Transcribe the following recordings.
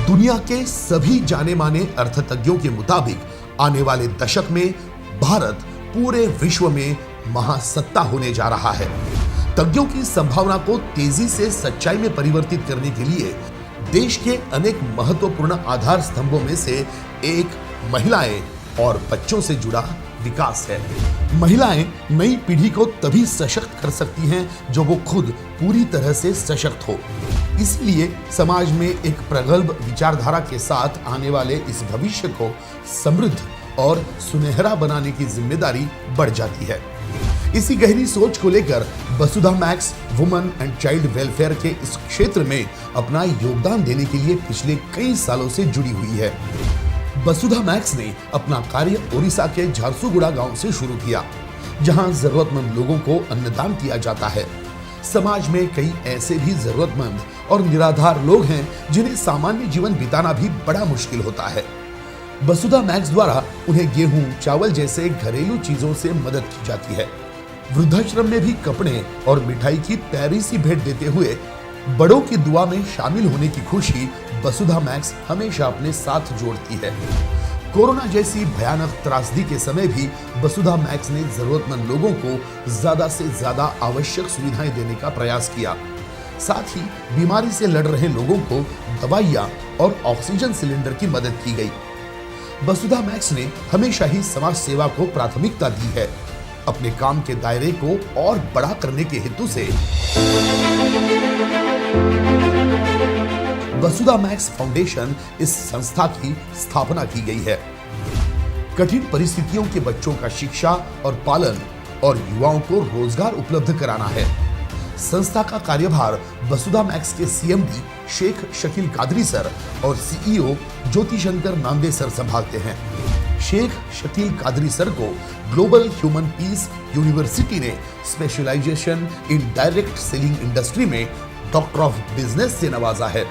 दुनिया के सभी जाने माने अर्थतज्ञों के मुताबिक आने वाले दशक में भारत पूरे विश्व में महासत्ता होने जा रहा है। तज्ञों की संभावना को तेजी से सच्चाई में परिवर्तित करने के लिए देश के अनेक महत्वपूर्ण आधार स्तंभों में से एक महिलाएं और बच्चों से जुड़ा विकास है। महिलाएं नई पीढ़ी को तभी सशक्त कर सकती हैं जो वो खुद पूरी तरह से सशक्त हो। इसलिए समाज में एक प्रगल्भ विचारधारा के साथ आने वाले इस भविष्य को समृद्ध और सुनहरा बनाने की जिम्मेदारी बढ़ जाती है। इसी गहरी सोच को लेकर Vasudha Max women and child welfare के इस क्षेत्र में अपना योगदान देने के लिए पिछले कई सालों से जुड़ी हुई है। वसुधा मैक्स ने अपना कार्य ओडिशा के झारसुगुड़ा गांव से शुरू किया, जहां जरूरतमंद लोगों को अन्नदान किया जाता है। समाज में कई ऐसे भी जरूरतमंद और निराधार लोग हैं जिन्हें सामान्य जीवन बिताना भी बड़ा मुश्किल होता है। वसुधा मैक्स द्वारा उन्हें गेहूं, चावल जैसे घरेलू चीजों से मदद की जाती है। वृद्धाश्रम में भी कपड़े और मिठाई की प्यारी सी भेंट देते हुए बड़ों की दुआ में शामिल होने की खुशी वसुधा मैक्स हमेशा अपने साथ जोड़ती है। कोरोना जैसी भयानक त्रासदी के समय भी वसुधा मैक्स ने जरूरतमंद लोगों को ज्यादा से ज्यादा आवश्यक सुविधाएं देने का प्रयास किया। साथ ही बीमारी से लड़ रहे लोगों को दवाइयां और ऑक्सीजन सिलेंडर की मदद की गई। वसुधा मैक्स ने हमेशा ही समाज सेवा को प्राथमिकता दी है। अपने काम के दायरे को और बड़ा करने के हेतु से वसुधा मैक्स फाउंडेशन इस संस्था की स्थापना की गई है। कठिन परिस्थितियों के बच्चों का शिक्षा और पालन और युवाओं को रोजगार उपलब्ध कराना है। संस्था का कार्यभार वसुधा मैक्स के सीएमडी शेख शकील कादरी सर और सीईओ ज्योति शंकर नांदे सर संभालते हैं। शेख शकील कादरी सर को ग्लोबल ह्यूमन पीस यूनिवर्सिटी ने specialization in direct selling industry में डॉक्टर ऑफ बिजनेस से नवाजा है।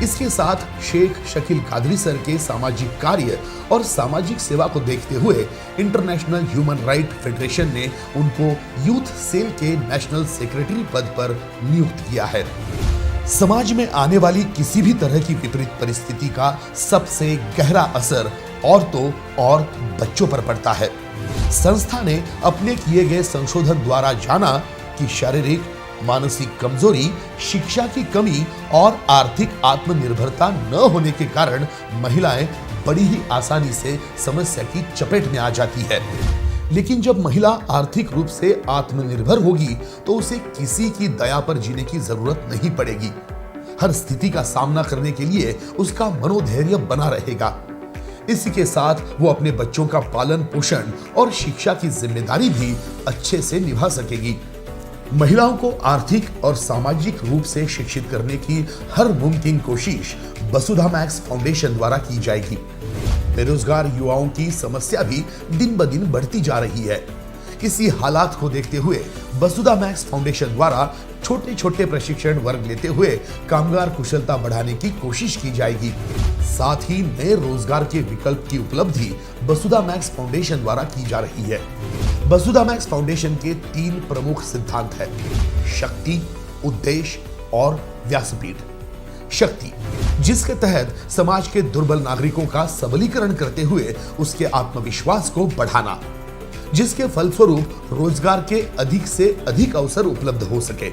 इसके साथ शेख शकील कादरी सर के सामाजिक कार्य और सामाजिक सेवा को देखते हुए इंटरनेशनल ह्यूमन राइट फेडरेशन ने उनको यूथ सेल के नेशनल सेक्रेटरी पद पर नियुक्त किया है। समाज में आने वाली किसी भी तरह की विपरीत परिस्थिति का सबसे गहरा असर औरतों और बच्चों पर पड़ता है। संस्था ने अपने किए गए संशोधन द्वारा जाना कि शारीरिक, मानसिक कमजोरी, शिक्षा की कमी और आर्थिक आत्मनिर्भरता न होने के कारण महिलाएं बड़ी ही आसानी से समस्या की चपेट में आ जाती है। लेकिन जब महिला आर्थिक रूप से आत्मनिर्भर होगी तो उसे किसी की दया पर जीने की जरूरत नहीं पड़ेगी। हर स्थिति का सामना करने के लिए उसका मनोधैर्य बना रहेगा। इसी के साथ वो अपने बच्चों का पालन पोषण और शिक्षा की जिम्मेदारी भी अच्छे से निभा सकेगी। महिलाओं को आर्थिक और सामाजिक रूप से शिक्षित करने की हर मुमकिन कोशिश वसुधा मैक्स फाउंडेशन द्वारा की जाएगी। बेरोजगार युवाओं की समस्या भी दिन ब दिन बढ़ती जा रही है। इसी हालात को देखते हुए वसुधा मैक्स फाउंडेशन द्वारा छोटे छोटे प्रशिक्षण वर्ग लेते हुए कामगार कुशलता बढ़ाने की कोशिश की जाएगी। साथ ही नए रोजगार के विकल्प की उपलब्धि वसुधा मैक्स फाउंडेशन द्वारा की जा रही है। वसुधा मैक्स फाउंडेशन के 3 प्रमुख सिद्धांत हैं: शक्ति, उद्देश्य और व्यासपीठ। शक्ति, जिसके तहत समाज के दुर्बल नागरिकों का सबलीकरण करते हुए उसके आत्मविश्वास को बढ़ाना, जिसके फलस्वरूप रोजगार के अधिक से अधिक अवसर उपलब्ध हो सके।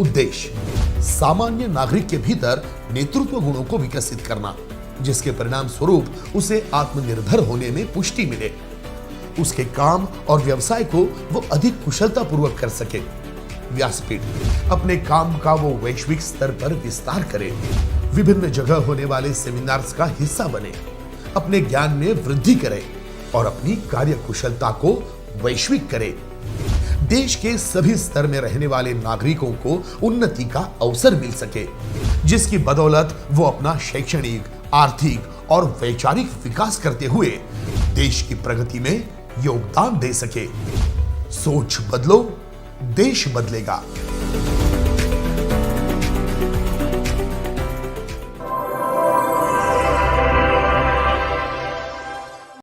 उद्देश्य, सामान्य नागरिक के भीतर नेतृत्व गुणों को विकसित करना, जिसके परिणाम स्वरूप उसे आत्मनिर्भर होने में पुष्टि मिले, उसके काम और व्यवसाय को वो अधिक कुशलता पूर्वक कर सके। व्यासपीठ, अपने काम का वो वैश्विक स्तर पर विस्तार करे, विभिन्न जगह होने वाले सेमिनार्स का हिस्सा बने, अपने ज्ञान में वृद्धि करे और अपनी कार्य कुशलता को वैश्विक करे। देश के सभी स्तर में रहने वाले नागरिकों को उन्नति का अवसर मिल सके, जिसकी बदौलत वो अपना शैक्षणिक, आर्थिक और वैचारिक विकास करते हुए देश की प्रगति में योगदान दे सके। सोच बदलो, देश बदलेगा।